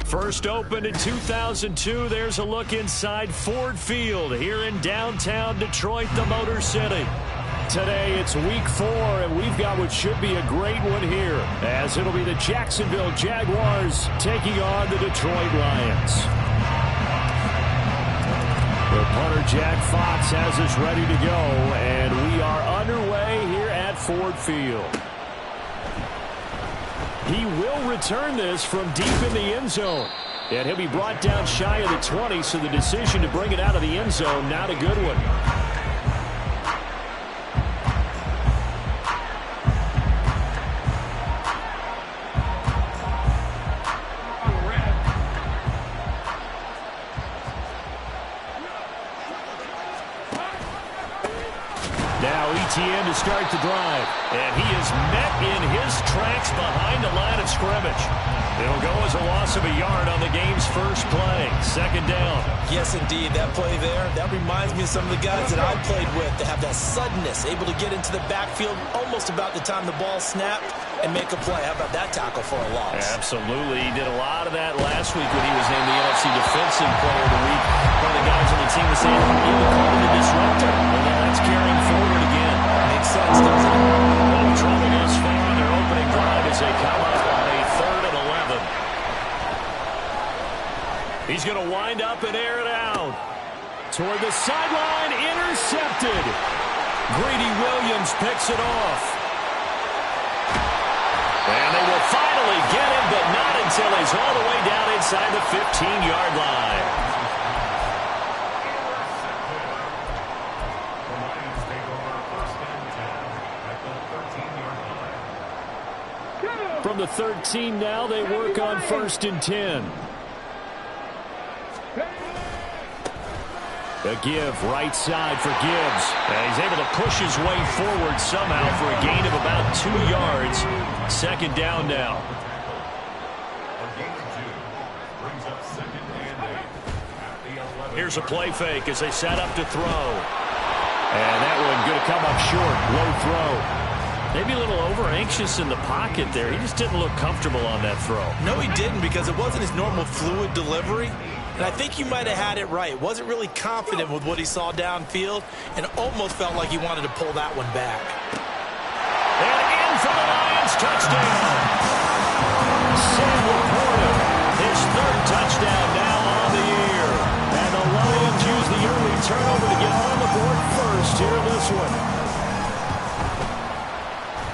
First opened in 2002, there's a look inside Ford Field here in downtown Detroit, the Motor City. Today it's week 4, and we've got what should be a great one here, as it'll be the Jacksonville Jaguars taking on the Detroit Lions. The punter, Jack Fox, has us ready to go, and we are underway here at Ford Field. He will return this from deep in the end zone. And he'll be brought down shy of the 20, so the decision to bring it out of the end zone, not a good one. ETN to start the drive, and he is met in his tracks behind the line of scrimmage. It'll go as a loss of a yard on the game's first play. Second down. Yes, indeed. That play there, that reminds me of some of the guys that I played with that have that suddenness, able to get into the backfield almost about the time the ball snapped and make a play. How about that tackle for a loss? Absolutely. He did a lot of that last week when he was named the NFC Defensive Player of the Week. One of the guys on the team was saying he would call it a disruptor. Well, now that's carrying forward again. Makes sense, doesn't it? No trouble thus far on their opening drive as they come up on a 3rd and 11. He's going to wind up and air it out. Toward the sideline, intercepted. Greedy Williams picks it off. And they will finally get him, but not until he's all the way down inside the 15-yard line. From the 13 now, they work on 1st and 10. A give right side for Gibbs. And he's able to push his way forward somehow for a gain of about 2 yards. Second down now. Here's a play fake as they set up to throw. And that one going to come up short. Low throw. Maybe a little over-anxious in the pocket there. He just didn't look comfortable on that throw. No, he didn't, because it wasn't his normal fluid delivery. And I think you might have had it right. Wasn't really confident with what he saw downfield and almost felt like he wanted to pull that one back. And in for the Lions, touchdown. Sam Laporta, his 3rd touchdown now on the year. And the Lions use the early turnover to get on the board first here in this one.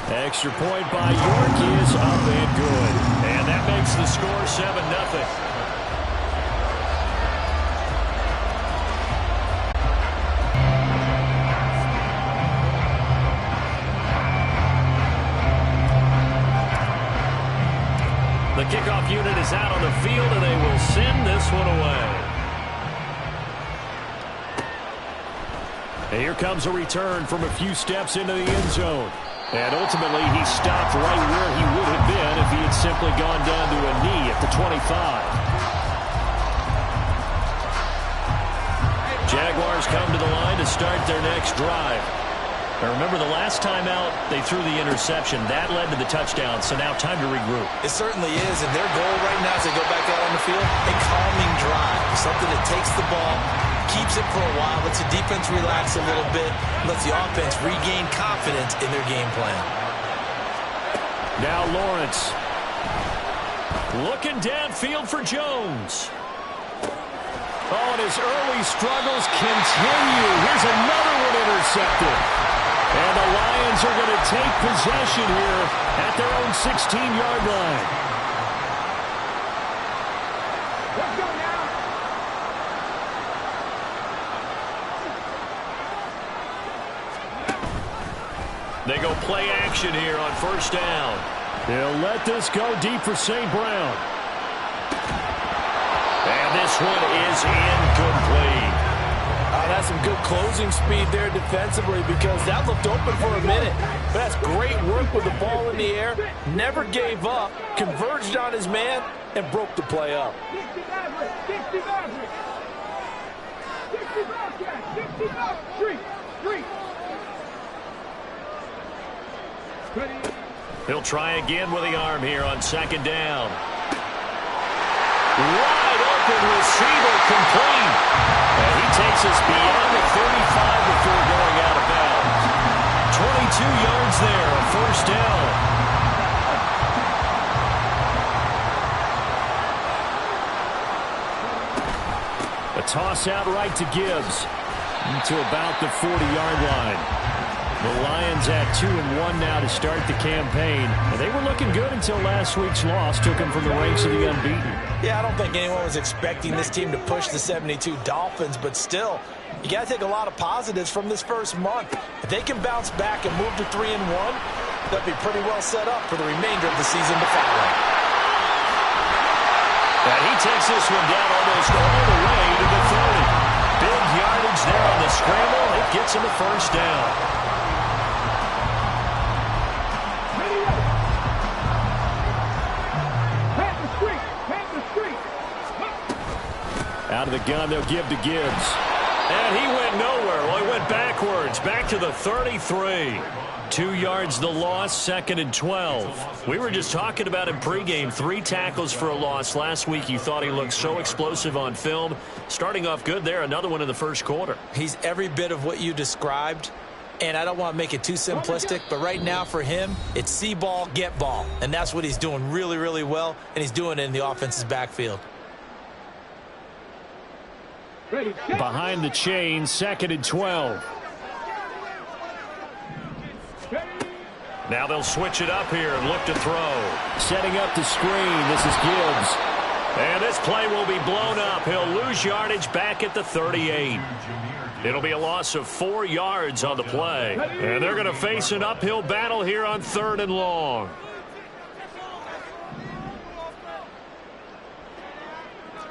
Extra point by York is up and good. And that makes the score 7-0. The kickoff unit is out on the field, and they will send this one away. And here comes a return from a few steps into the end zone. And ultimately, he stopped right where he would have been if he had simply gone down to a knee at the 25. Jaguars come to the line to start their next drive. Now remember, the last time out, they threw the interception. That led to the touchdown, so now time to regroup. It certainly is, and their goal right now as they go back out on the field, a calming drive, something that takes the ball, keeps it for a while, lets the defense relax a little bit, lets the offense regain confidence in their game plan. Now Lawrence. Looking downfield for Jones. Oh, and his early struggles continue. Here's another one intercepted. And the Lions are going to take possession here at their own 16-yard line. Let's go now. They go play action here on 1st down. They'll let this go deep for St. Brown. And this one is incomplete. That's some good closing speed there defensively, because that looked open for a minute. But that's great work with the ball in the air. Never gave up, converged on his man, and broke the play up. He'll try again with the arm here on 2nd down. Wide open receiver complete. And he takes us beyond the 35 before going out of bounds. 22 yards there, a first down. A toss out right to Gibbs. To about the 40-yard line. The Lions at 2-1 now to start the campaign. And they were looking good until last week's loss took them from the ranks of the unbeaten. Yeah, I don't think anyone was expecting this team to push the 72 Dolphins, but still, you got to take a lot of positives from this first month. If they can bounce back and move to 3-1, they'll be pretty well set up for the remainder of the season to follow. And he takes this one down almost all the way to the 30. Big yardage there on the scramble. It gets him the first down. Out of the gun, they'll give to Gibbs. And he went nowhere. Well, he went backwards, back to the 33. 2 yards the loss, 2nd and 12. We were just talking about him pregame. 3 tackles for a loss. Last week you thought he looked so explosive on film. Starting off good there, another one in the first quarter. He's every bit of what you described. And I don't want to make it too simplistic, but right now for him, it's see ball, get ball. And that's what he's doing really, really well, and he's doing it in the offense's backfield. Behind the chain, 2nd and 12. Now they'll switch it up here and look to throw. Setting up the screen, this is Gibbs. And this play will be blown up. He'll lose yardage back at the 38. It'll be a loss of 4 yards on the play. And they're going to face an uphill battle here on 3rd and long.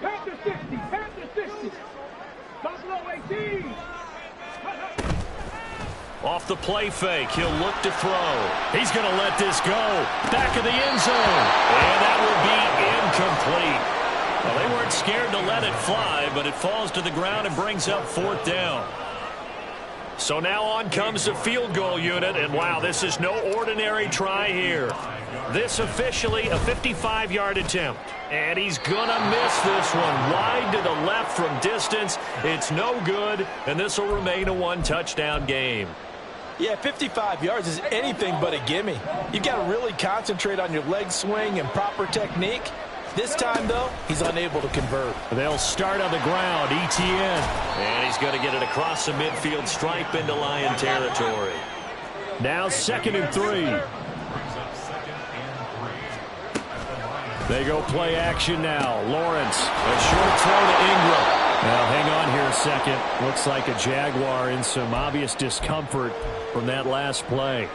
Back to 60, back to 60. Buffalo 18. Off the play fake, he'll look to throw. He's going to let this go. Back of the end zone. And that will be incomplete. Well, they weren't scared to let it fly, but it falls to the ground and brings up 4th down. So now on comes the field goal unit, and wow, this is no ordinary try here. This officially a 55-yard attempt. And he's going to miss this one wide to the left from distance. It's no good, and this will remain a 1-touchdown game. Yeah, 55 yards is anything but a gimme. You've got to really concentrate on your leg swing and proper technique. This time, though, he's unable to convert. They'll start on the ground, ETN. And he's going to get it across the midfield stripe into Lion territory. Now 2nd and 3. They go play action now. Lawrence, a short throw to Ingram. Now hang on here a second. Looks like a Jaguar in some obvious discomfort from that last play.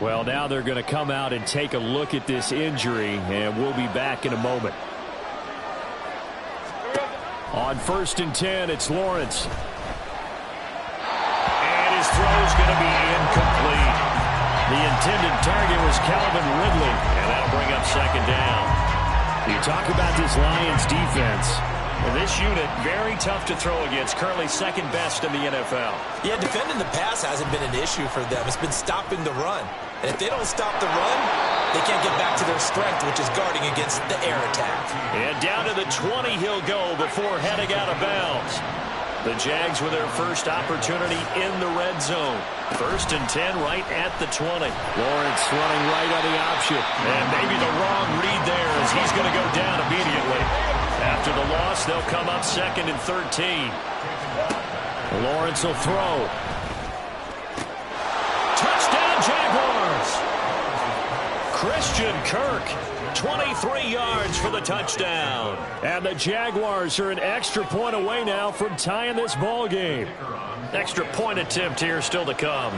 Well, now they're going to come out and take a look at this injury, and we'll be back in a moment. On 1st and 10, it's Lawrence. And his throw's going to be incomplete. The intended target was Calvin Ridley, and that'll bring up 2nd down. You talk about this Lions defense. And this unit, very tough to throw against, currently 2nd best in the NFL. Yeah, defending the pass hasn't been an issue for them. It's been stopping the run. And if they don't stop the run, they can't get back to their strength, which is guarding against the air attack. And down to the 20 he'll go before heading out of bounds. The Jags with their first opportunity in the red zone. 1st and 10 right at the 20. Lawrence running right on the option. And maybe the wrong read there as he's going to go down immediately. After the loss, they'll come up 2nd and 13. Lawrence will throw. Touchdown, Jaguars! Christian Kirk, 23 yards for the touchdown. And the Jaguars are an extra point away now from tying this ball game. Extra point attempt here still to come.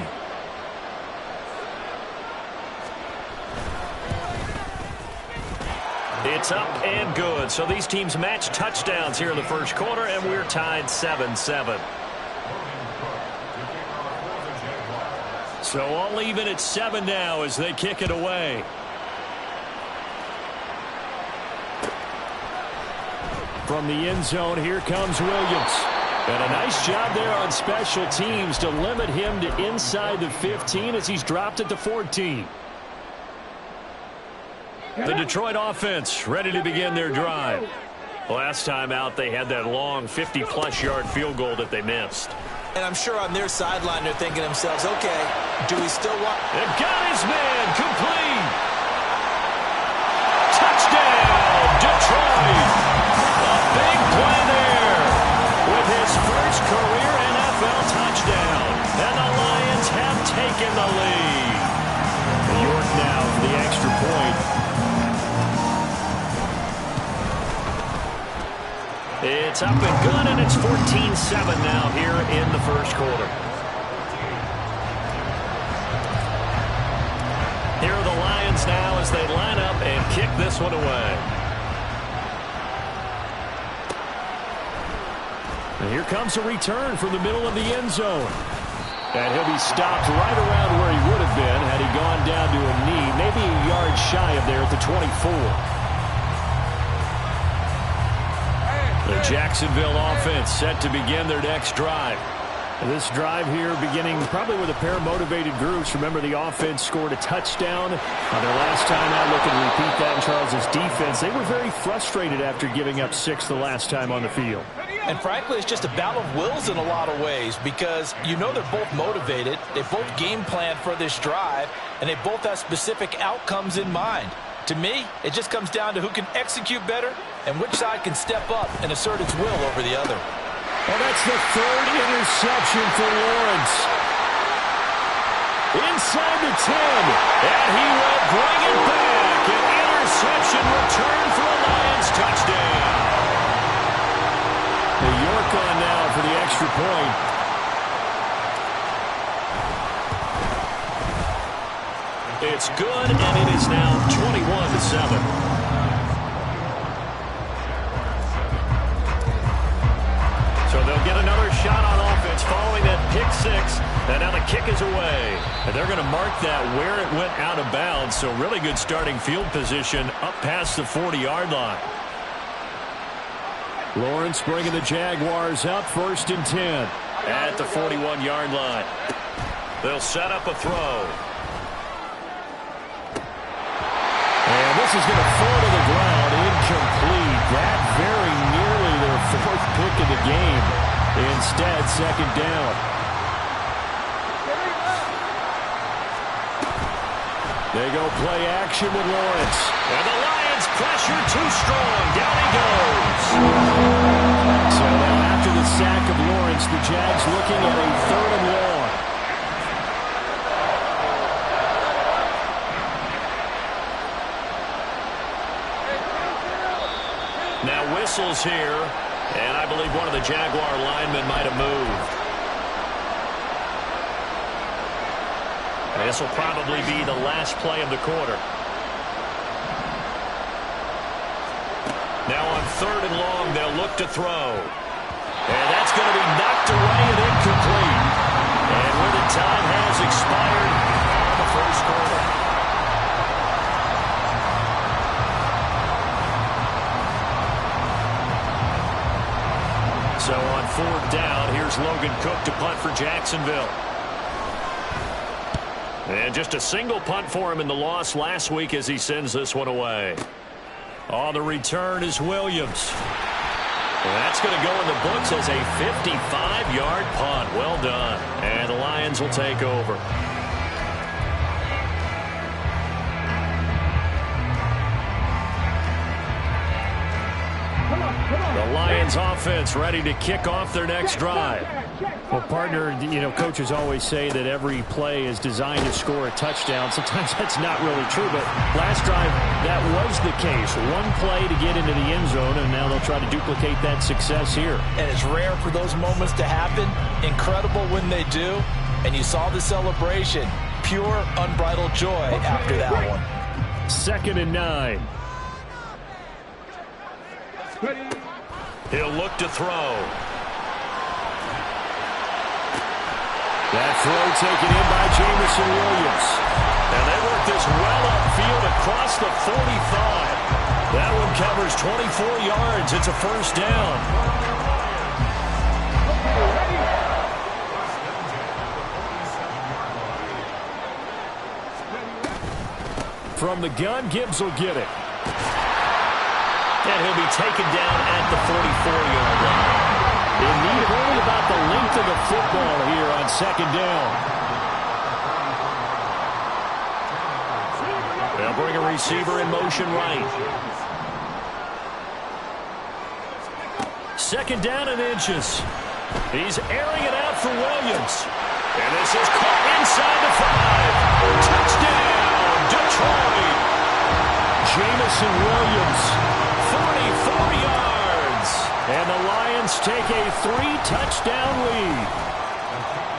It's up and good. So these teams match touchdowns here in the first quarter, and we're tied 7-7. So all even at 7 now as they kick it away. From the end zone, here comes Williams. And a nice job there on special teams to limit him to inside the 15 as he's dropped at the 14. The Detroit offense ready to begin their drive. Last time out, they had that long 50-plus yard field goal that they missed. And I'm sure on their sideline they're thinking to themselves, okay, do we still want... They've got his man, complete. Touchdown, Detroit. A big play there with his first career NFL touchdown. And the Lions have taken the lead. York now for the extra point. It's up and good, and it's 14-7 now here in the first quarter. Here are the Lions now as they line up and kick this one away. And here comes a return from the middle of the end zone. And he'll be stopped right around where he would have been had he gone down to a knee, maybe a yard shy of there at the 24. The Jacksonville offense set to begin their next drive. This drive here beginning probably with a pair of motivated groups. Remember, the offense scored a touchdown on their last time out. Looking to repeat that in Charles's defense. They were very frustrated after giving up 6 the last time on the field. And frankly, it's just a battle of wills in a lot of ways because you know they're both motivated. They both game plan for this drive, and they both have specific outcomes in mind. To me, it just comes down to who can execute better and which side can step up and assert its will over the other. Well, that's the third interception for Lawrence. Inside the 10, and he will bring it back. An interception return for a Lions touchdown. The York on now for the extra point. It's good, and it is now 21-7. So they'll get another shot on offense following that pick 6. And now the kick is away. And they're going to mark that where it went out of bounds. So really good starting field position up past the 40-yard line. Lawrence bringing the Jaguars up 1st and 10 at the 41-yard line. They'll set up a throw. And this is going to fall to the ground, incomplete. That very nearly their 4th pick of the game. Instead, 2nd down. They go play action with Lawrence. And the Lions pressure too strong. Down he goes. So now after the sack of Lawrence, the Jags looking at a 3rd and long. Now whistles here, and I believe one of the Jaguar linemen might have moved. This will probably be the last play of the quarter. Now on 3rd and long, they'll look to throw. And that's going to be knocked away and incomplete. And when the time has expired in the first quarter. So on 4th down, here's Logan Cook to punt for Jacksonville. And just a single punt for him in the loss last week as he sends this one away. On the return is Williams. And that's going to go in the books as a 55-yard punt. Well done. And the Lions will take over. The Lions offense ready to kick off their next drive. Well, partner, you know, coaches always say that every play is designed to score a touchdown. Sometimes that's not really true, but last drive, that was the case. One play to get into the end zone, and now they'll try to duplicate that success here. And it's rare for those moments to happen. Incredible when they do. And you saw the celebration. Pure, unbridled joy after that one. 2nd and 9. He'll look to throw. That throw taken in by Jamison Williams. And they work this well upfield across the 45. That one covers 24 yards. It's a 1st down. From the gun, Gibbs will get it. And he'll be taken down at the 44-yard line. In need of only about the length of the football here on second down. They'll bring a receiver in motion right. Second down and inches. He's airing it out for Williams. And this is caught inside the 5. Touchdown, Detroit. Jamison Williams, 44 yards. And the Lions take a 3-touchdown lead.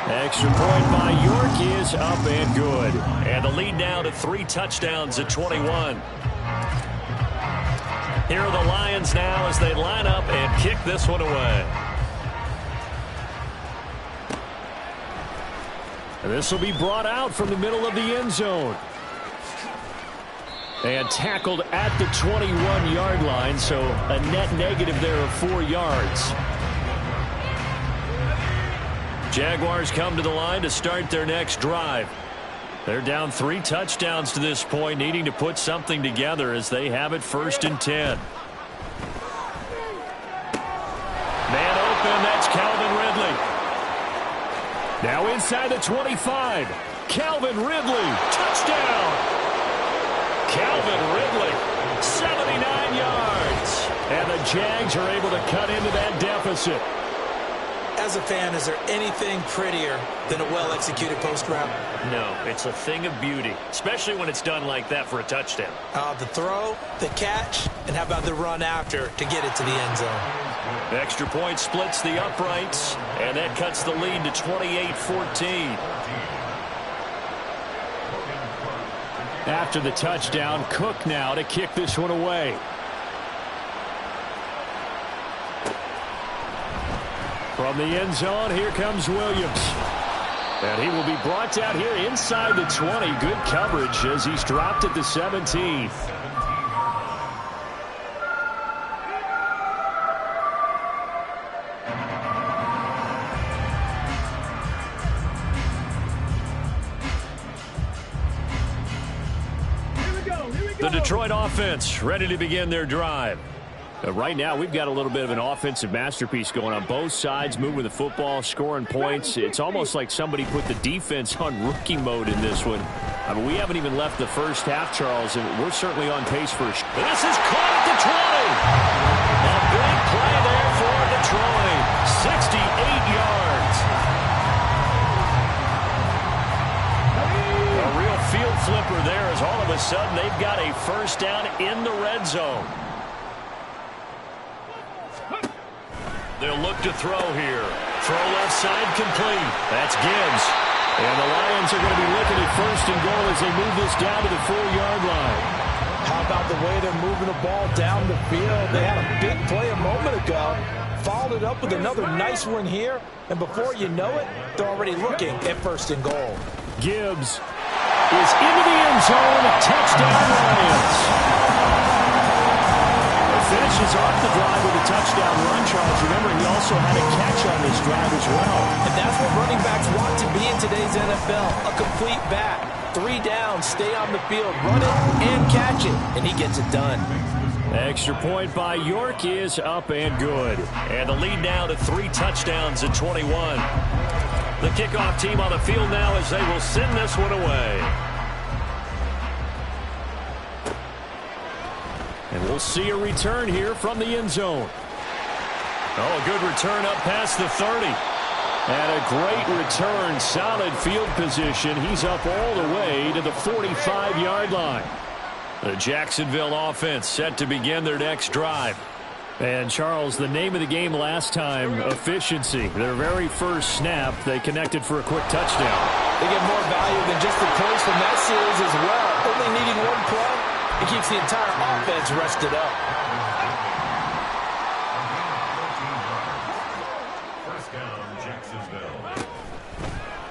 Extra point by York is up and good. And the lead now to 3 touchdowns at 21. Here are the Lions now as they line up and kick this one away. And this will be brought out from the middle of the end zone. And tackled at the 21-yard line, so a net negative there of 4 yards. Jaguars come to the line to start their next drive. They're down 3 touchdowns to this point, needing to put something together as they have it 1st and 10. Man open, that's Calvin Ridley. Now inside the 25. Calvin Ridley, touchdown. Calvin Ridley, 79 yards. And the Jags are able to cut into that deficit. As a fan, is there anything prettier than a well-executed post route? No, it's a thing of beauty, especially when it's done like that for a touchdown. The throw, the catch, and how about the run after to get it to the end zone? The extra point splits the uprights, and that cuts the lead to 28-14. After the touchdown, Cook now to kick this one away. From the end zone, here comes Williams. And he will be brought down here inside the 20. Good coverage as he's dropped at the 17. The Detroit offense ready to begin their drive. Right now, we've got a little bit of an offensive masterpiece going on both sides, moving the football, scoring points. It's almost like somebody put the defense on rookie mode in this one. I mean, we haven't even left the first half, Charles, and we're certainly on pace for this is caught at the 20. A big play there for Detroit. 68 yards. A real field flipper there as all of a sudden they've got a first down in the red zone. They'll look to throw here. Throw left side complete. That's Gibbs. And the Lions are going to be looking at 1st and goal as they move this down to the 4-yard line. How about the way they're moving the ball down the field? They had a big play a moment ago. Followed it up with another nice one here. And before you know it, they're already looking at 1st and goal. Gibbs is into the end zone. Touchdown Lions. Finishes off the drive with a touchdown run, Charles. Remember, he also had a catch on this drive as well. And that's what running backs want to be in today's NFL. A complete back. 3 down, stay on the field, run it, and catch it. And he gets it done. Extra point by York is up and good. And the lead now to 3 touchdowns at 21. The kickoff team on the field now as they will send this one away. And we'll see a return here from the end zone. Oh, a good return up past the 30. And a great return, solid field position. He's up all the way to the 45-yard line. The Jacksonville offense set to begin their next drive. And, Charles, the name of the game last time, efficiency. Their very first snap, they connected for a quick touchdown. They get more value than just the points from that series as well. Only needing 1 play. It keeps the entire offense rested up. First down, Jacksonville.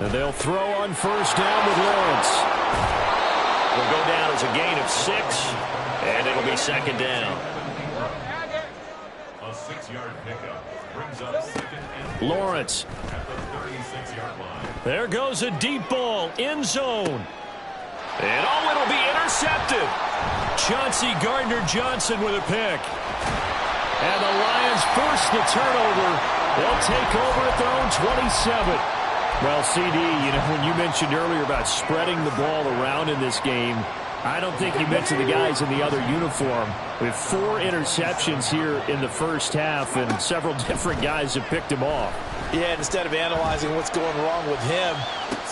And they'll throw on 1st down with Lawrence. Will go down as a gain of 6, and it'll be 2nd down. A 6-yard pickup brings up 2nd and Lawrence. at the 36-yard line. There goes a deep ball, end zone. And oh, it'll be intercepted. Chauncey Gardner-Johnson with a pick. And the Lions force the turnover. They'll take over at their own 27. Well, CD, when you mentioned earlier about spreading the ball around in this game, I don't think you mentioned the guys in the other uniform. We have 4 interceptions here in the first half, and several different guys have picked him off. Yeah, and instead of analyzing what's going wrong with him,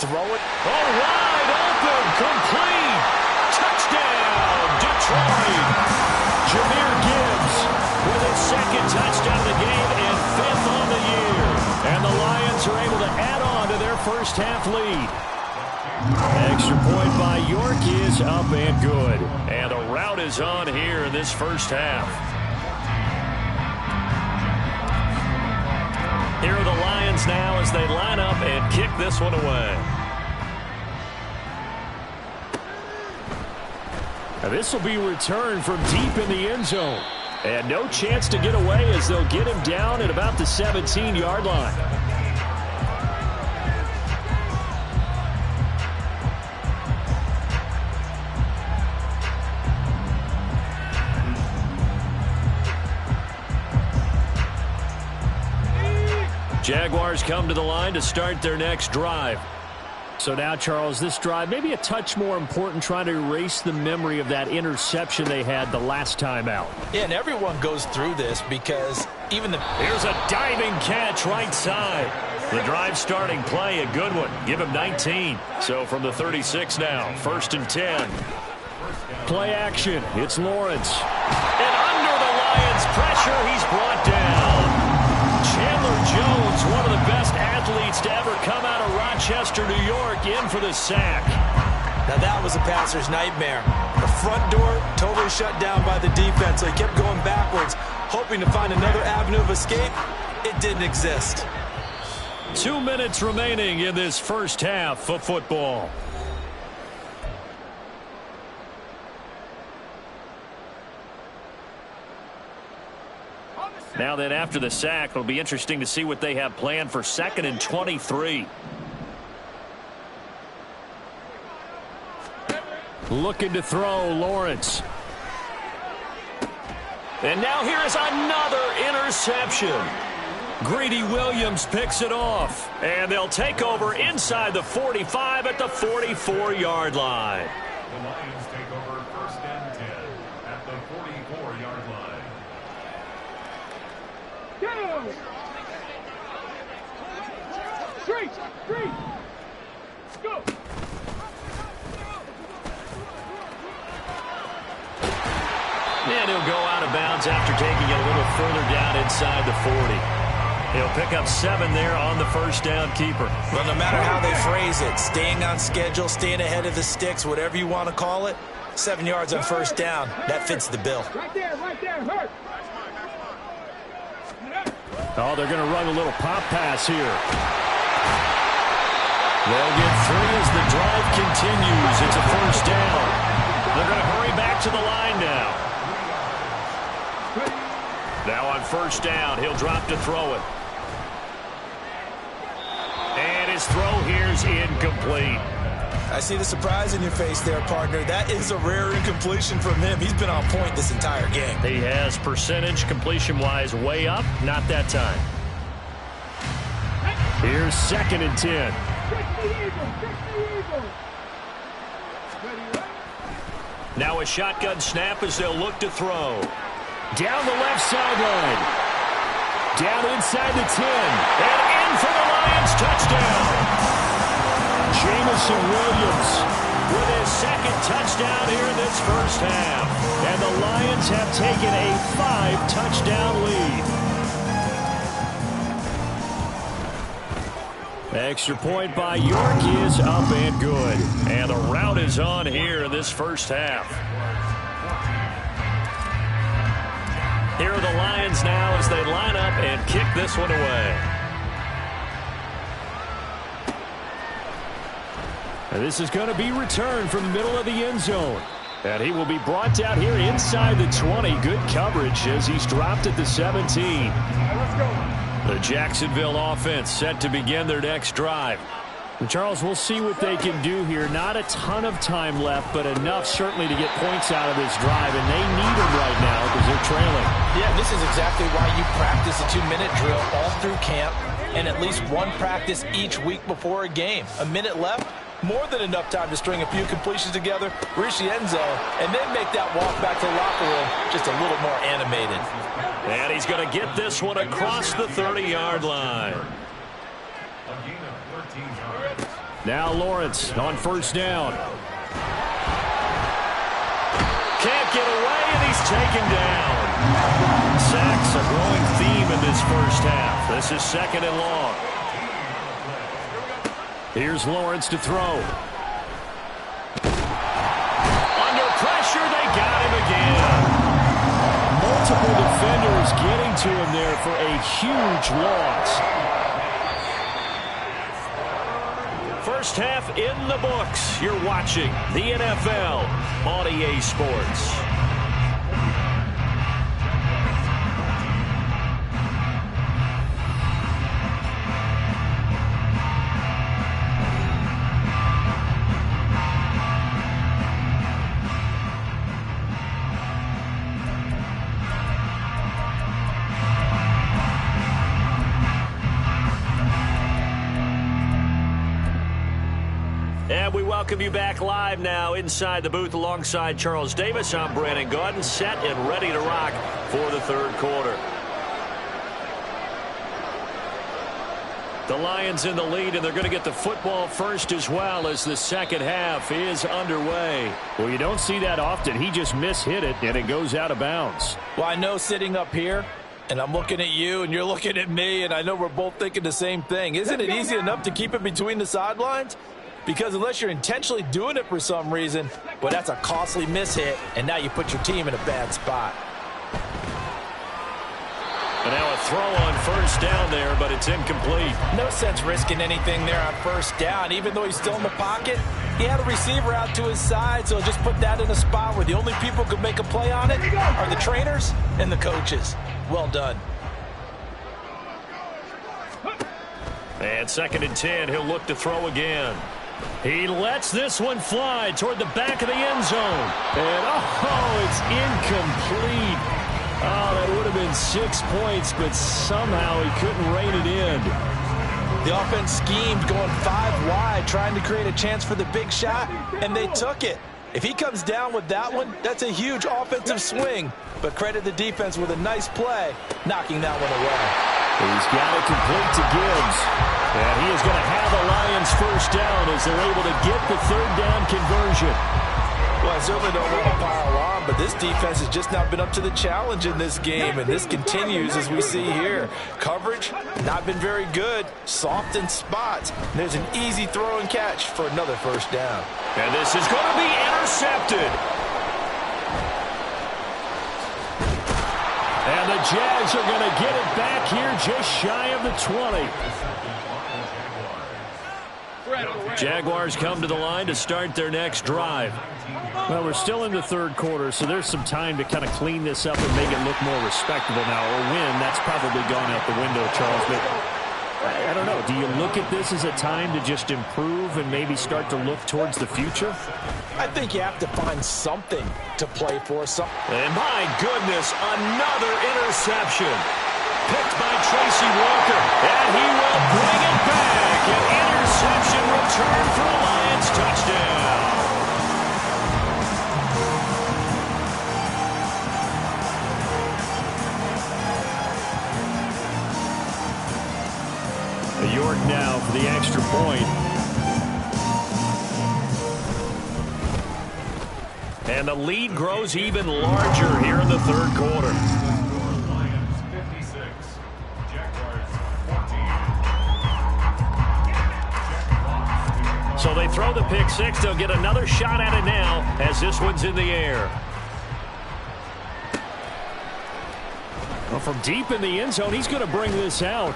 throw it. Oh, wide open, complete. Touchdown, Detroit. Jahmyr Gibbs with his second touchdown of the game and 5th on the year. And the Lions are able to add on to their first half lead. Extra point by York is up and good. And the rout is on here in this first half. Here are the Lions now as they line up and kick this one away. Now this will be returned from deep in the end zone. And no chance to get away as they'll get him down at about the 17-yard line. Jaguars come to the line to start their next drive. So now, Charles, this drive maybe a touch more important, trying to erase the memory of that interception they had the last time out. Yeah, and everyone goes through this because even the... Here's a diving catch right side. The drive starting play, a good one. Give him 19. So from the 36 now, 1st and 10. Play action. It's Lawrence. And under the Lions' pressure, he's brought down. Chandler Jones, one of the best athletes to ever come out of Rochester, New York, in for the sack. Now that was a passer's nightmare. The front door totally shut down by the defense, so he kept going backwards, hoping to find another avenue of escape. It didn't exist. 2 minutes remaining in this first half of football. Now then, after the sack, it'll be interesting to see what they have planned for 2nd and 23. Looking to throw, Lawrence. And now here is another interception. Greedy Williams picks it off. And they'll take over inside the 45 at the 44-yard line. The Lions take over 1st and 10 at the 44-yard line. Down! Straight! Go! And he'll go out of bounds after taking it a little further down inside the 40. He'll pick up 7 there on the first down keeper. Well, no matter how they phrase it, staying on schedule, staying ahead of the sticks, whatever you want to call it, 7 yards on first down, that fits the bill. Right there, hurt! Oh, they're going to run a little pop pass here. They'll get 3 as the drive continues. It's a first down. They're going to hurry back to the line now. Now on first down, he'll drop to throw it. And his throw here's incomplete. I see the surprise in your face there, partner. That is a rare incompletion from him. He's been on point this entire game. He has percentage completion-wise way up. Not that time. Here's 2nd and 10. Now a shotgun snap as they'll look to throw. Down the left sideline. Down inside the 10. And in for the Lions touchdown. Jamison Williams with his 2nd touchdown here in this first half. And the Lions have taken a 5-touchdown lead. Extra point by York is up and good. And the rout is on here in this first half. Here are the Lions now as they line up and kick this one away. And this is going to be returned from the middle of the end zone. And he will be brought down here inside the 20. Good coverage as he's dropped at the 17. Let's go. The Jacksonville offense set to begin their next drive. And Charles, we'll see what they can do here. Not a ton of time left, but enough certainly to get points out of this drive, and they need them right now because they're trailing. Yeah, this is exactly why you practice a 2-minute drill all through camp and at least one practice each week before a game. A minute left, more than enough time to string a few completions together, reach the end zone, and then make that walk back to the locker room just a little more animated. And he's going to get this one across the 30-yard line. Now Lawrence on first down. Can't get away, and he's taken down. Sacks a growing theme in this first half. This is second and long. Here's Lawrence to throw. Under pressure, they got him again. Multiple defenders getting to him there for a huge loss. First half in the books. You're watching the NFL on EA Sports. And we welcome you back live now inside the booth alongside Charles Davis. I'm Brandon Gaudin, set and ready to rock for the third quarter. The Lions in the lead, and they're going to get the football first as well as the second half is underway. Well, you don't see that often. He just mishit it, and it goes out of bounds. Well, I know sitting up here, and I'm looking at you, and you're looking at me, and I know we're both thinking the same thing. Isn't it easy enough to keep it between the sidelines? Because unless you're intentionally doing it for some reason, well, that's a costly mishit, and now you put your team in a bad spot. And now a throw on first down there, but it's incomplete. No sense risking anything there on first down. Even though he's still in the pocket, he had a receiver out to his side, so just put that in a spot where the only people who can make a play on it are the trainers and the coaches. Well done. And second and 10, he'll look to throw again. He lets this one fly toward the back of the end zone. And, oh, it's incomplete. Oh, that would have been 6 points, but somehow he couldn't rein it in. The offense schemed going 5 wide, trying to create a chance for the big shot, and they took it. If he comes down with that one, that's a huge offensive swing. But credit the defense with a nice play, knocking that one away. He's got it complete to Gibbs. And he is going to have the Lions first down as they're able to get the third down conversion. Well, I certainly don't want to pile on, but this defense has just not been up to the challenge in this game, and this continues as we see here. Coverage, not been very good, soft in spots. And there's an easy throw and catch for another first down. And this is going to be intercepted. And the Jags are going to get it back here just shy of the 20. Jaguars come to the line to start their next drive. Well, we're still in the third quarter, so there's some time to kind of clean this up and make it look more respectable now. Or win, that's probably gone out the window, Charles. But I don't know. Do you look at this as a time to just improve and maybe start to look towards the future? I think you have to find something to play for. And my goodness, another interception. Picked by Tracy Walker. And he will bring it back. An interception return for a Lions touchdown. York now for the extra point. And the lead grows even larger here in the third quarter. Lions 56, Jaguars 14. So they throw the pick six. They'll get another shot at it now as this one's in the air. Well, from deep in the end zone, he's going to bring this out.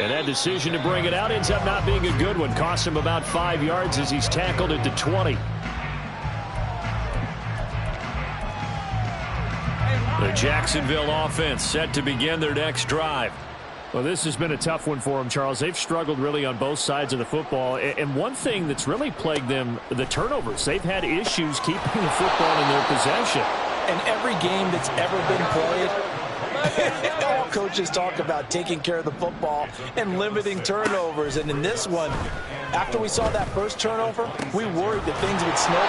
And that decision to bring it out ends up not being a good one. Costs him about 5 yards as he's tackled at the 20. The Jacksonville offense set to begin their next drive. Well, this has been a tough one for them, Charles. They've struggled really on both sides of the football. And one thing that's really plagued them, the turnovers. They've had issues keeping the football in their possession. And every game that's ever been played, all coaches talk about taking care of the football and limiting turnovers. And in this one, after we saw that first turnover, we worried that things would snowball,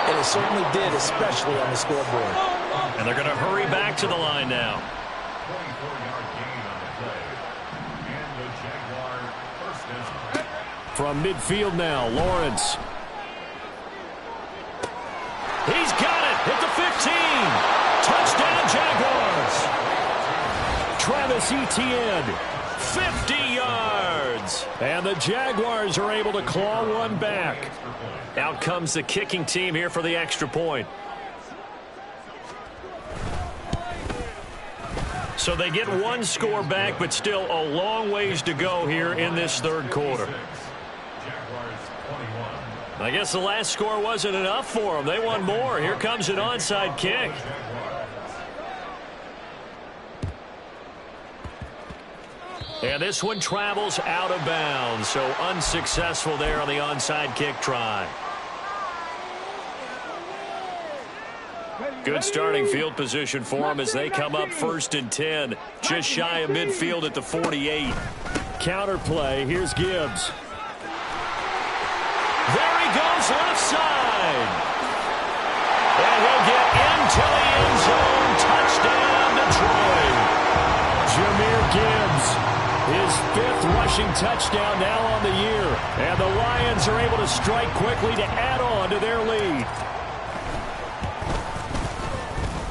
and it certainly did, especially on the scoreboard. And they're going to hurry back to the line now. 24-yard gain on the play. And the Jaguars first and 10. From midfield now, Lawrence. He's got it at the 15. Touchdown, Jaguars. Travis Etienne, 50 yards. And the Jaguars are able to claw one back. Out comes the kicking team here for the extra point. So they get one score back, but still a long ways to go here in this third quarter. I guess the last score wasn't enough for them. They want more. Here comes an onside kick. And this one travels out of bounds, so unsuccessful there on the onside kick try. Good starting field position for them as they come up 1st and 10. Just shy of midfield at the 48. Counter play. Here's Gibbs. There he goes left side. And he'll get into the end zone. Touchdown, Detroit. Jahmyr Gibbs, his 5th rushing touchdown now on the year. And the Lions are able to strike quickly to add on to their lead.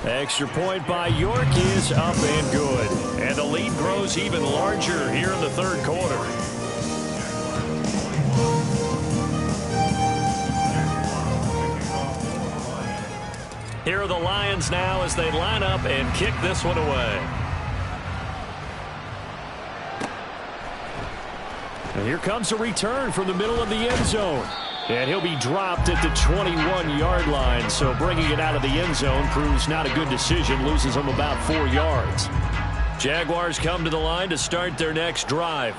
Extra point by York is up and good. And the lead grows even larger here in the third quarter. Here are the Lions now as they line up and kick this one away. And here comes a return from the middle of the end zone. And he'll be dropped at the 21-yard line. So bringing it out of the end zone proves not a good decision. Loses him about 4 yards. Jaguars come to the line to start their next drive.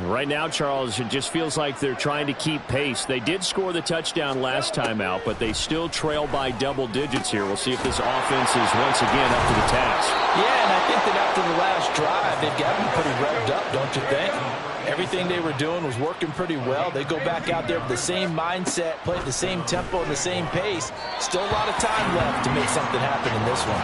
Right now, Charles, it just feels like they're trying to keep pace. They did score the touchdown last time out, but they still trail by double digits here. We'll see if this offense is once again up to the task. Yeah, and I think that after the last drive, they've got them pretty revved up, don't you think? Everything they were doing was working pretty well. They go back out there with the same mindset, play at the same tempo and the same pace. Still a lot of time left to make something happen in this one.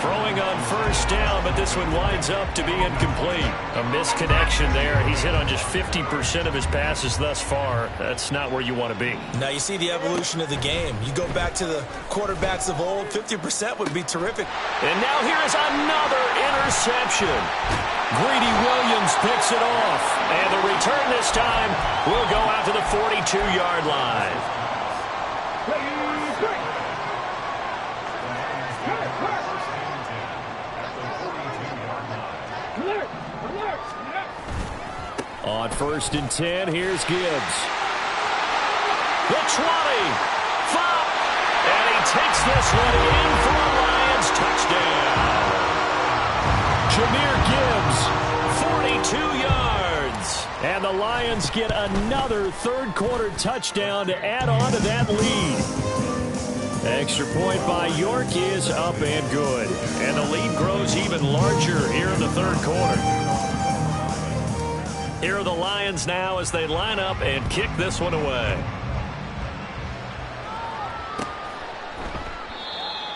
Throwing on first down, but this one winds up to be incomplete. A misconnection there. He's hit on just 50% of his passes thus far. That's not where you want to be. Now you see the evolution of the game. You go back to the quarterbacks of old, 50% would be terrific. And now here is another interception. Greedy Williams picks it off. And the return this time will go out to the 42-yard line. On 1st and 10, here's Gibbs. The 20. And he takes this one in for a Lions touchdown. Jahmyr Gibbs, 42 yards. And the Lions get another third quarter touchdown to add on to that lead. Extra point by York is up and good. And the lead grows even larger here in the third quarter. Here are the Lions now as they line up and kick this one away.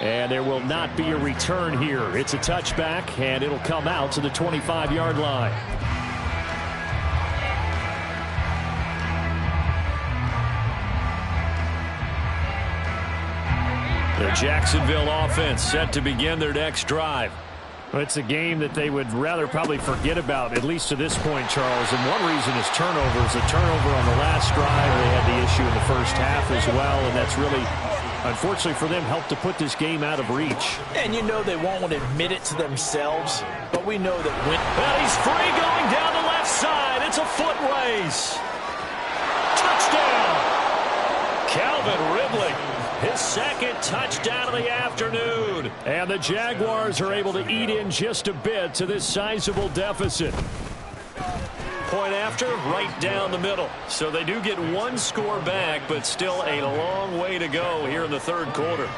And there will not be a return here. It's a touchback, and it'll come out to the 25-yard line. The Jacksonville offense set to begin their next drive. It's a game that they would rather probably forget about, at least to this point, Charles. And one reason is turnovers. A turnover on the last drive. They had the issue in the first half as well, and that's really, unfortunately for them, helped to put this game out of reach. And you know they won't want to admit it to themselves, but we know that when... And he's free going down the left side. It's a foot race. Touchdown. Calvin Ridley. his second touchdown of the afternoon. And the Jaguars are able to eat in just a bit to this sizable deficit. Point after, right down the middle. So they do get one score back, but still a long way to go here in the third quarter.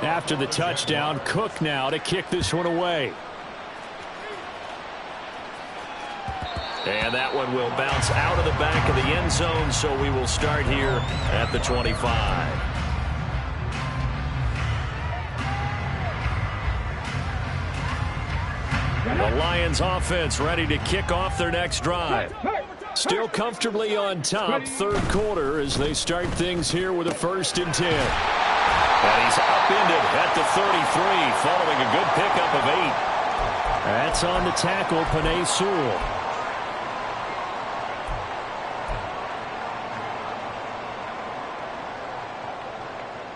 After the touchdown, Cook now to kick this one away. And that one will bounce out of the back of the end zone, so we will start here at the 25. The Lions offense ready to kick off their next drive. Still comfortably on top, third quarter, as they start things here with a 1st and 10. And he's upended at the 33 following a good pickup of 8. That's on the tackle, Penei Sewell.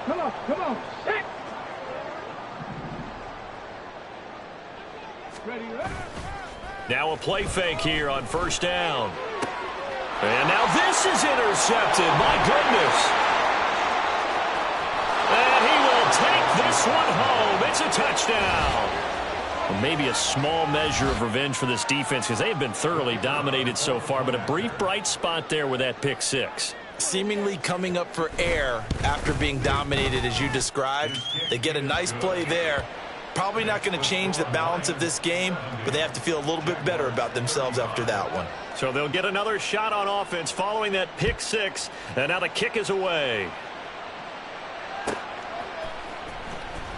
Come on, set. Ready. Now a play fake here on 1st down. And now this is intercepted. My goodness. And he will take this one home. It's a touchdown. Well, maybe a small measure of revenge for this defense because they have been thoroughly dominated so far, but a brief bright spot there with that pick 6. Seemingly coming up for air after being dominated as you described. They get a nice play there. Probably not going to change the balance of this game, but they have to feel a little bit better about themselves after that one. So they'll get another shot on offense following that pick 6, and now the kick is away.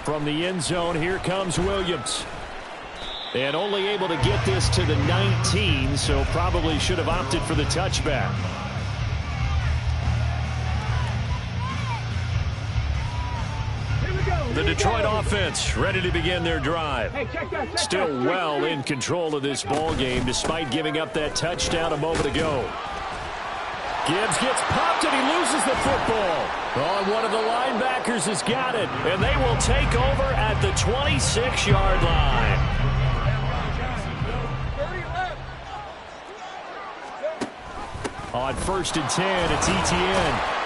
From the end zone, here comes Williams. And only able to get this to the 19, so probably should have opted for the touchback. The Detroit offense ready to begin their drive. Still well in control of this ball game despite giving up that touchdown a moment ago. Gibbs gets popped and he loses the football. Oh, one of the linebackers has got it. And they will take over at the 26-yard line. On 1st and 10, it's ETN.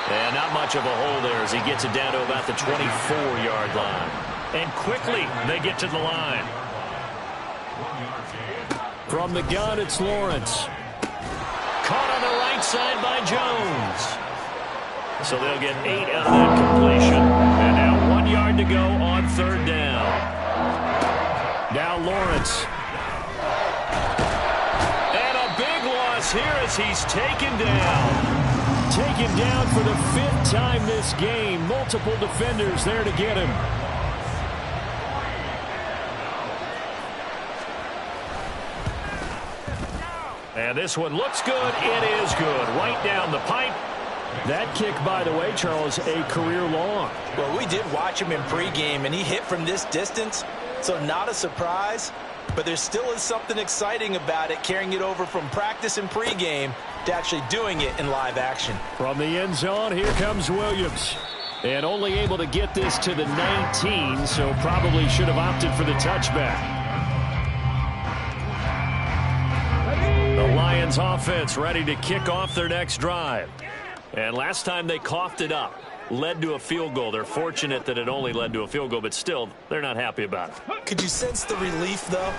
And not much of a hole there as he gets it down to about the 24-yard line. And quickly, they get to the line. From the gun, it's Lawrence. Caught on the right side by Jones. So they'll get 8 out of that completion. And now 1 yard to go on 3rd down. Now Lawrence. And a big loss here as he's taken down. Taken down for the 5th time this game. Multiple defenders there to get him. And this one looks good. It is good. Right down the pipe. That kick, by the way, Charles, a career long. Well, we did watch him in pregame, and he hit from this distance, so not a surprise. But there still is something exciting about it, carrying it over from practice and pregame to actually doing it in live action. From the end zone, here comes Williams. And only able to get this to the 19, so probably should have opted for the touchback. The Lions offense ready to kick off their next drive. And last time they coughed it up, led to a field goal. They're fortunate that it only led to a field goal, but still, they're not happy about it. Could you sense the relief, though,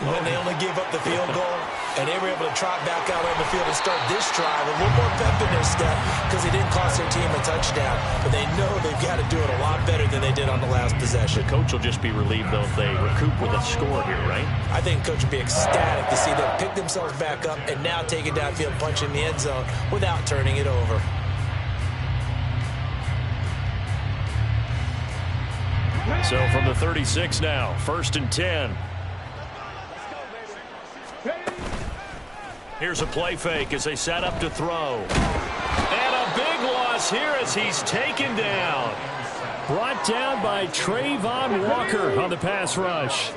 when they only gave up the field goal and they were able to trot back out on the field and start this drive with a little more pep in their step because they didn't cost their team a touchdown, but they know they've got to do it a lot better than they did on the last possession. The coach will just be relieved, though, if they recoup with a score here, right? I think coach would be ecstatic to see them pick themselves back up and now take it downfield, punch in the end zone without turning it over. So from the 36 now, 1st and 10. Here's a play fake as they set up to throw. And a big loss here as he's taken down. Brought down by Trayvon Walker on the pass rush.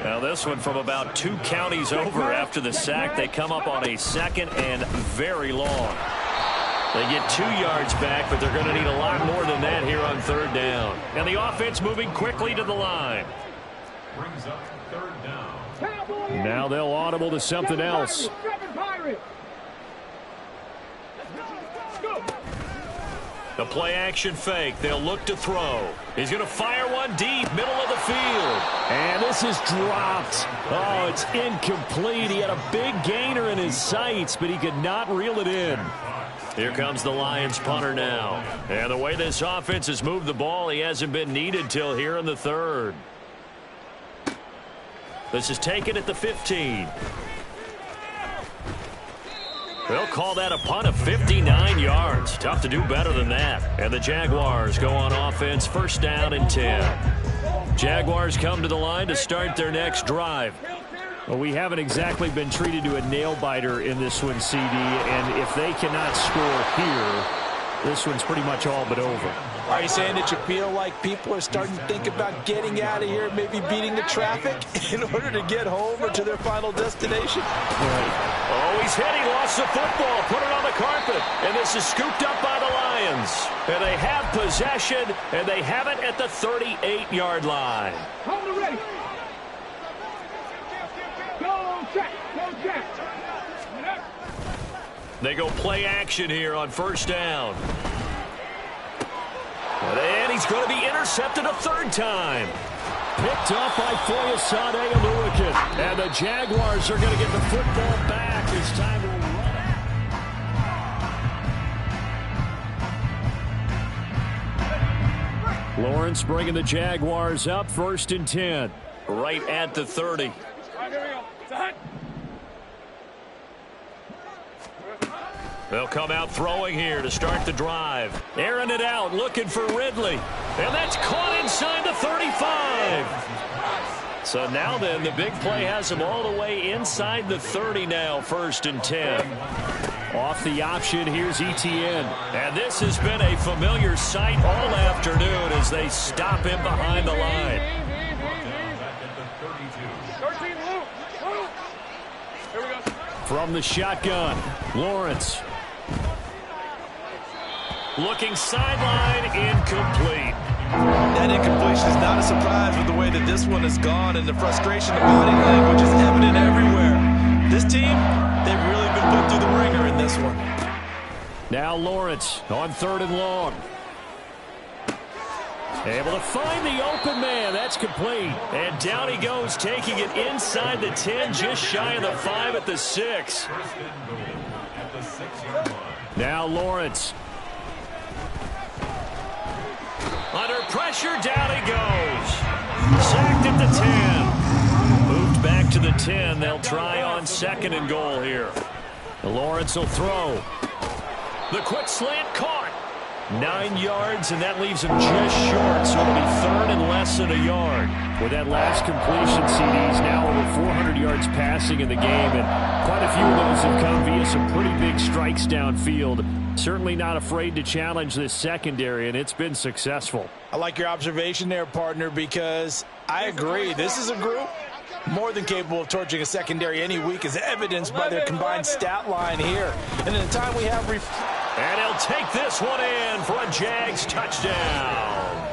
Now this one from about 2 counties over after the sack. They come up on a 2nd and very long. They get 2 yards back, but they're going to need a lot more than that here on 3rd down. And the offense moving quickly to the line. Brings up 3rd down. Now they'll audible to something else. The play action fake. They'll look to throw. He's going to fire one deep, middle of the field. And this is dropped. Oh, it's incomplete. He had a big gainer in his sights, but he could not reel it in. Here comes the Lions punter now. And the way this offense has moved the ball, he hasn't been needed till here in the third. This is taken at the 15. They'll call that a punt of 59 yards. Tough to do better than that. And the Jaguars go on offense, first down and 10. Jaguars come to the line to start their next drive. Well, we haven't exactly been treated to a nail-biter in this one, CD, and if they cannot score here, this one's pretty much all but over. Are you saying that you feel like people are starting to think about getting out of here, maybe beating the traffic in order to get home or to their final destination? Right. Oh, he's hit. He lost the football. Put it on the carpet. And this is scooped up by the Lions. And they have possession, and they have it at the 38-yard line. Hold it ready. Go, Jack. Go, Jack. They go play action here on first down. And he's going to be intercepted a third time. Picked up by Foyesade Aluakin. And the Jaguars are going to get the football back. It's time to run. Lawrence bringing the Jaguars up, first and 10. Right at the 30. All right, here we go. It's They'll come out throwing here to start the drive. Airing it out, looking for Ridley. And that's caught inside the 35. So now then, the big play has him all the way inside the 30 now, first and 10. Off the option, here's Etienne. And this has been a familiar sight all afternoon as they stop him behind the line. 13, Luke. Here we go. From the shotgun, Lawrence. Looking sideline, incomplete. That incompletion is not a surprise with the way that this one has gone, and the frustration, the body language is evident everywhere. This team, they've really been put through the ringer in this one. Now Lawrence on third and long. Able to find the open man. That's complete. And down he goes, taking it inside the 10, just shy of the 5 at the 6. Now Lawrence. Under pressure, down he goes. Sacked at the 10. Moved back to the 10. They'll try on second and goal here. Lawrence will throw. The quick slant caught. 9 yards, and that leaves him just short, so it'll be third and less than a yard. With that last completion, CD's now over 400 yards passing in the game, and quite a few of those have come via some pretty big strikes downfield. Certainly not afraid to challenge this secondary, and it's been successful. I like your observation there, partner, because I agree. This is a group more than capable of torching a secondary any week, as evidenced by their combined stat line here. And in the time we have... And he'll take this one in for a Jags touchdown.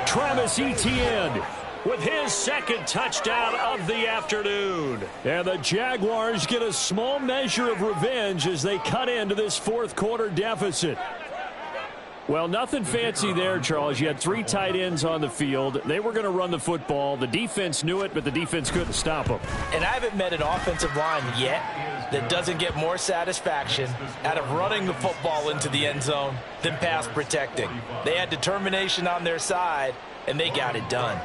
Travis Etienne with his second touchdown of the afternoon. And the Jaguars get a small measure of revenge as they cut into this fourth quarter deficit. Well, nothing fancy there, Charles. You had 3 tight ends on the field. They were going to run the football. The defense knew it, but the defense couldn't stop them. And I haven't met an offensive line yet that doesn't get more satisfaction out of running the football into the end zone than pass protecting. They had determination on their side, and they got it done.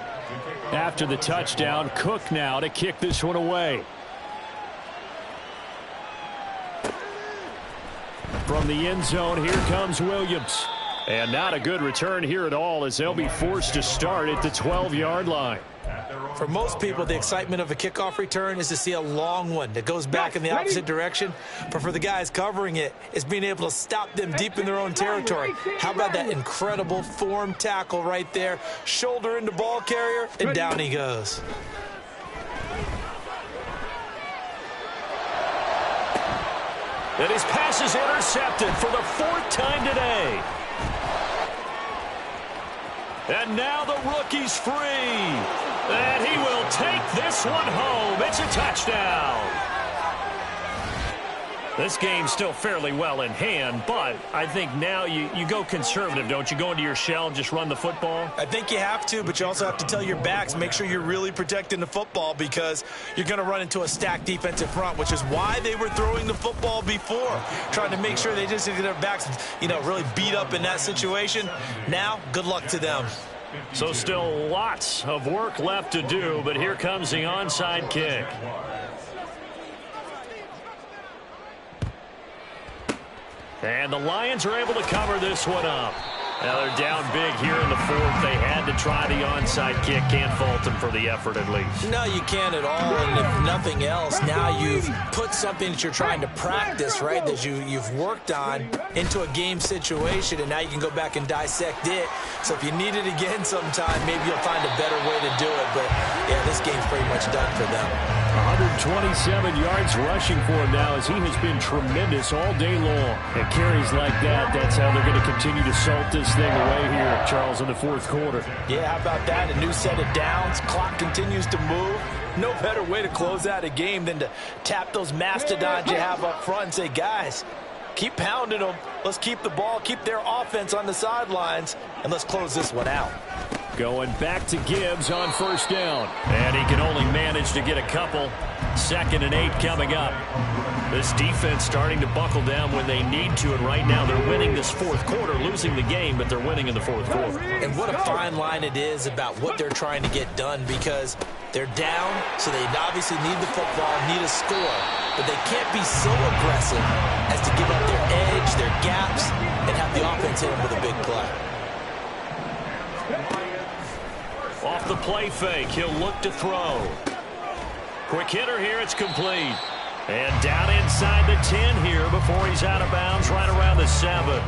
After the touchdown, Cook now to kick this one away. From the end zone, here comes Williams. And not a good return here at all, as they'll be forced to start at the 12-yard line. For most people, the excitement of a kickoff return is to see a long one that goes back in the opposite direction. But for the guys covering it, it's being able to stop them deep in their own territory. How about that incredible form tackle right there? Shoulder into ball carrier, and down he goes. And his pass is intercepted for the 4th time today. And now the rookie's free. And he will take this one home. It's a touchdown. This game's still fairly well in hand, but I think now you go conservative, don't you? Go into your shell and just run the football? I think you have to, but you also have to tell your backs, make sure you're really protecting the football because you're going to run into a stacked defensive front, which is why they were throwing the football before, trying to make sure they just get their backs, really beat up in that situation. Now, good luck to them. So still lots of work left to do, but here comes the onside kick. And the Lions are able to cover this one up. Now they're down big here in the fourth. They had to try the onside kick. Can't fault them for the effort at least. No, you can't at all. And if nothing else, now you've put something that you're trying to practice, right, that you've worked on into a game situation, and now you can go back and dissect it. So if you need it again sometime, maybe you'll find a better way to do it. But, yeah, this game's pretty much done for them. 127 yards rushing for him now as he has been tremendous all day long. And carries like that, that's how they're going to continue to salt this thing away here, Charles, in the fourth quarter. Yeah, how about that? A new set of downs. Clock continues to move. No better way to close out a game than to tap those mastodons you have up front and say, guys, keep pounding them. Let's keep the ball, keep their offense on the sidelines, and let's close this one out. Going back to Gibbs on first down. And he can only manage to get a couple. 2nd and 8 coming up. This defense starting to buckle down when they need to, and right now they're winning this fourth quarter, losing the game, but they're winning in the fourth quarter. And what a fine line it is about what they're trying to get done, because they're down, so they obviously need the football, need a score, but they can't be so aggressive as to give up their edge, their gaps, and have the offense hit them with a big play. Off the play fake, he'll look to throw. Quick hitter here, it's complete. And down inside the 10 here before he's out of bounds, right around the 7.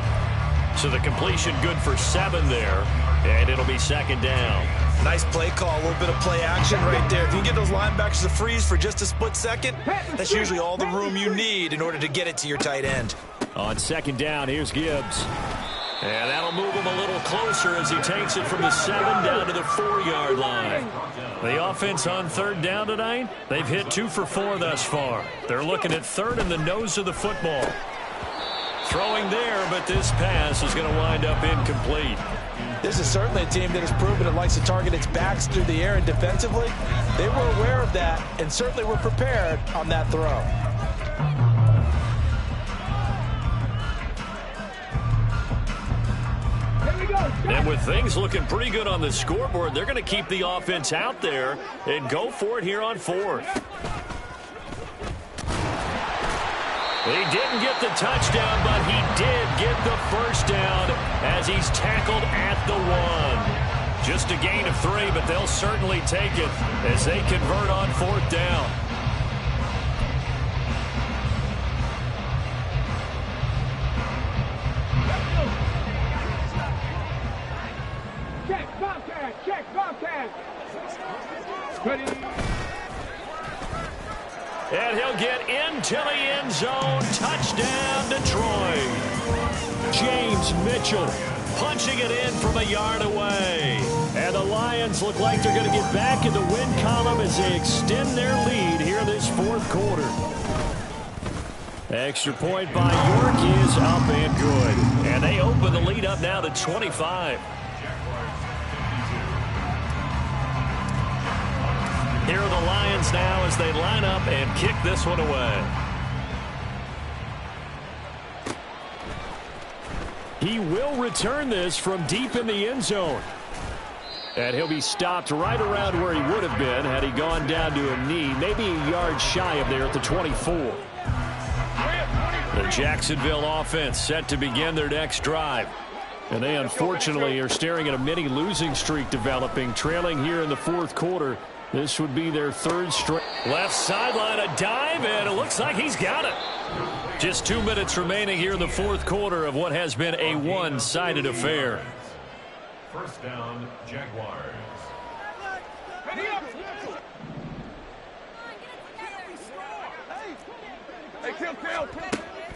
So the completion good for 7 there, and it'll be 2nd down. Nice play call, a little bit of play action right there. If you can get those linebackers to freeze for just a split second, that's usually all the room you need in order to get it to your tight end. On 2nd down, here's Gibbs. And that'll move him a little closer as he takes it from the 7 down to the 4-yard line. The offense on 3rd down tonight, they've hit 2 for 4 thus far. They're looking at 3rd in the nose of the football. Throwing there, but this pass is going to wind up incomplete. This is certainly a team that has proven it likes to target its backs through the air, and defensively, they were aware of that and certainly were prepared on that throw. And with things looking pretty good on the scoreboard, they're going to keep the offense out there and go for it here on 4th. He didn't get the touchdown, but he did get the first down as he's tackled at the 1. Just a gain of 3, but they'll certainly take it as they convert on 4th down. Check, Bobcat. Ready. And he'll get into the end zone. Touchdown, Detroit. James Mitchell punching it in from a yard away. And the Lions look like they're going to get back in the win column as they extend their lead here this fourth quarter. Extra point by York is up and good. And they open the lead up now to 25. Here are the Lions now as they line up and kick this one away. He will return this from deep in the end zone. And he'll be stopped right around where he would have been had he gone down to a knee, maybe a yard shy of there at the 24. The Jacksonville offense set to begin their next drive. And they unfortunately are staring at a mini losing streak developing, trailing here in the fourth quarter. This would be their 3rd straight. Left sideline, a dive, and it looks like he's got it. Just 2 minutes remaining here in the fourth quarter of what has been a one-sided affair. First down, Jaguars.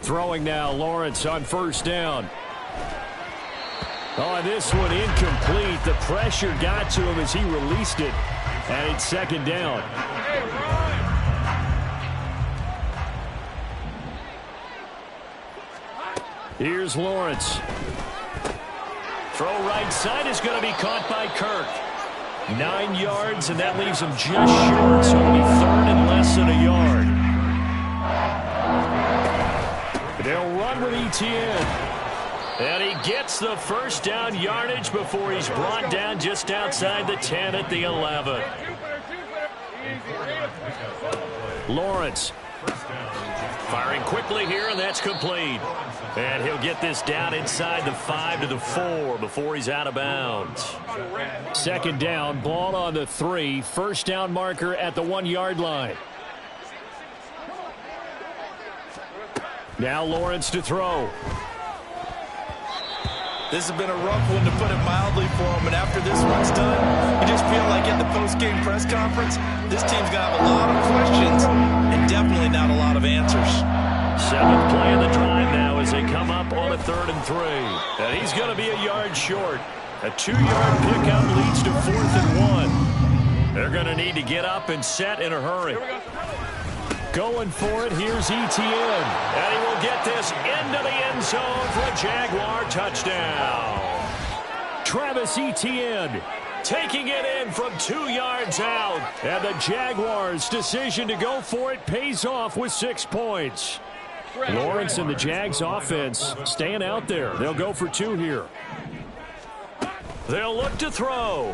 Throwing now, Lawrence on first down. Oh, this one incomplete. The pressure got to him as he released it. And it's 2nd down. Here's Lawrence. Throw right side is going to be caught by Kirk. 9 yards, and that leaves him just short, so it'll be third and less than a yard. They'll run with Etienne. And he gets the first down yardage before he's brought down just outside the 10 at the 11. Lawrence firing quickly here, and that's complete. And he'll get this down inside the 5 to the 4 before he's out of bounds. Second down, ball on the 3. First down marker at the 1-yard line. Now Lawrence to throw. This has been a rough one, to put it mildly, for him. And after this one's done, you just feel like at the post-game press conference, this team's going to have a lot of questions and definitely not a lot of answers. 7th play of the drive now as they come up on a 3rd and 3. And he's going to be a yard short. A 2-yard pickup leads to 4th and 1. They're going to need to get up and set in a hurry. Going for it, here's Etienne. And he will get this into the end zone for a Jaguar touchdown. Travis Etienne taking it in from 2 yards out. And the Jaguars' decision to go for it pays off with 6 points. Lawrence and the Jags offense staying out there. They'll go for 2 here. They'll look to throw.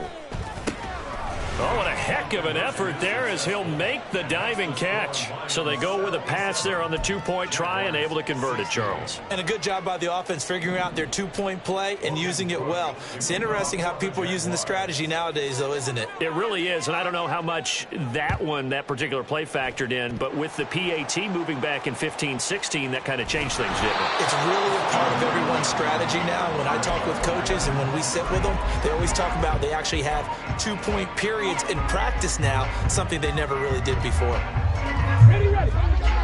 Oh, what a heck of an effort there as he'll make the diving catch. So they go with a pass there on the 2-point try and able to convert it, Charles. And a good job by the offense figuring out their 2-point play and using it well. It's interesting how people are using the strategy nowadays, though, isn't it? It really is, and I don't know how much that particular play factored in, but with the PAT moving back in 15-16, that kind of changed things, didn't it? It's really a part of everyone's strategy now. When I talk with coaches and when we sit with them, they always talk about they actually have 2-point periods in practice now, something they never really did before.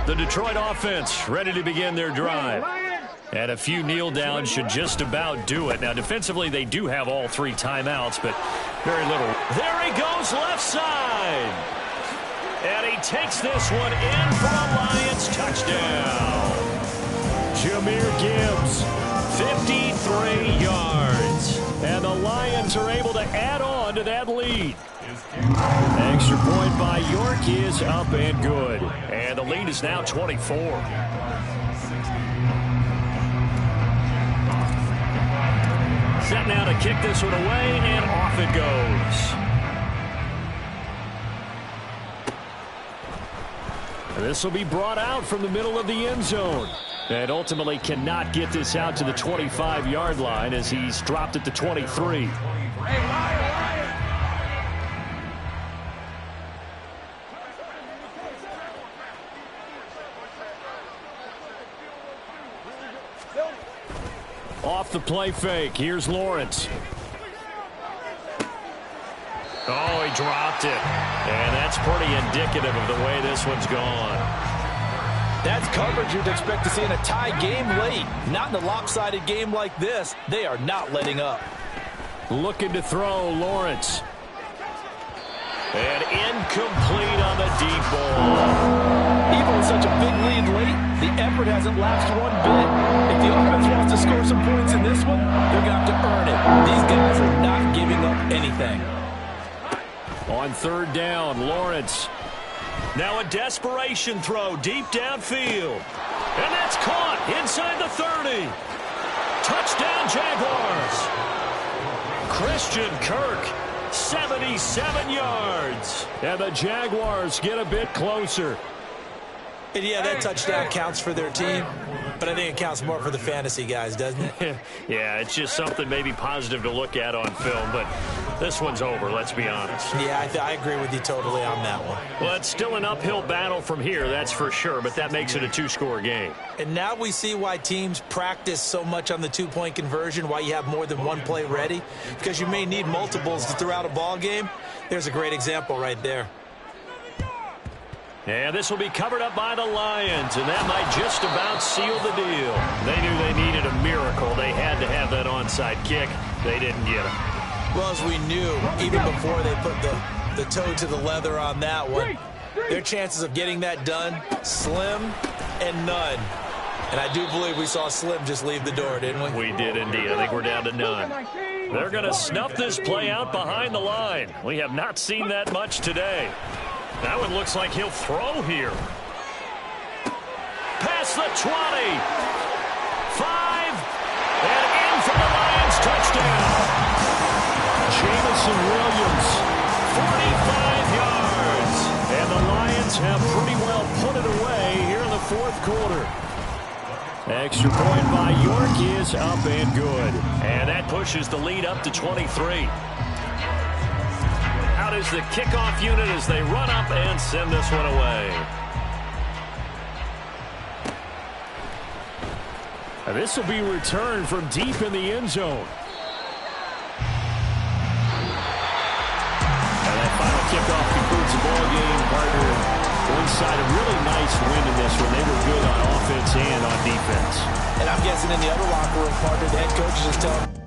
The Detroit offense ready to begin their drive. And a few kneel downs should just about do it. Now, defensively, they do have all 3 timeouts, but very little. There he goes, left side. And he takes this one in for a Lions touchdown. Jahmyr Gibbs, 53 yards. And the Lions are able to add on to that lead. Extra point by York is up and good. And the lead is now 24. Set now to kick this one away, and off it goes. This will be brought out from the middle of the end zone. And ultimately cannot get this out to the 25-yard line as he's dropped at the 23. Off the play fake. Here's Lawrence. Oh, he dropped it. And that's pretty indicative of the way this one's gone. That's coverage you'd expect to see in a tie game late. Not in a lopsided game like this. They are not letting up. Looking to throw, Lawrence. And incomplete on the deep ball. Even with such a big lead late, the effort hasn't lapsed one bit. If the offense wants to score some points in this one, they're going to have to earn it. These guys are not giving up anything. On 3rd down, Lawrence. Now a desperation throw deep downfield. And that's caught inside the 30. Touchdown, Jaguars. Christian Kirk, 77 yards. And the Jaguars get a bit closer. And yeah, that touchdown counts for their team, but I think it counts more for the fantasy guys, doesn't it? Yeah, it's just something maybe positive to look at on film, but this one's over, let's be honest. Yeah, I agree with you totally on that one. Well, it's still an uphill battle from here, that's for sure, but that makes it a 2-score game. And now we see why teams practice so much on the 2-point conversion, why you have more than one play ready, because you may need multiples throughout a ball game. There's a great example right there. And this will be covered up by the Lions, and that might just about seal the deal. They knew they needed a miracle. They had to have that onside kick. They didn't get it. Well, as we knew, even before they put the toe to the leather on that one, their chances of getting that done, slim and none. And I do believe we saw Slim just leave the door, didn't we? We did indeed. I think we're down to none. They're going to snuff this play out behind the line. We have not seen that much today. That one looks like he'll throw here. Past the 20. 5. And in for the Lions touchdown. Jamison Williams, 45 yards. And the Lions have pretty well put it away here in the fourth quarter. Extra point by York is up and good. And that pushes the lead up to 23. Out is the kickoff unit as they run up and send this one away. And this will be returned from deep in the end zone. And that final kickoff concludes the ball game, partner. Inside a really nice win in this one. They were good on offense and on defense. And I'm guessing in the other locker room, partner, the head coach is just telling them.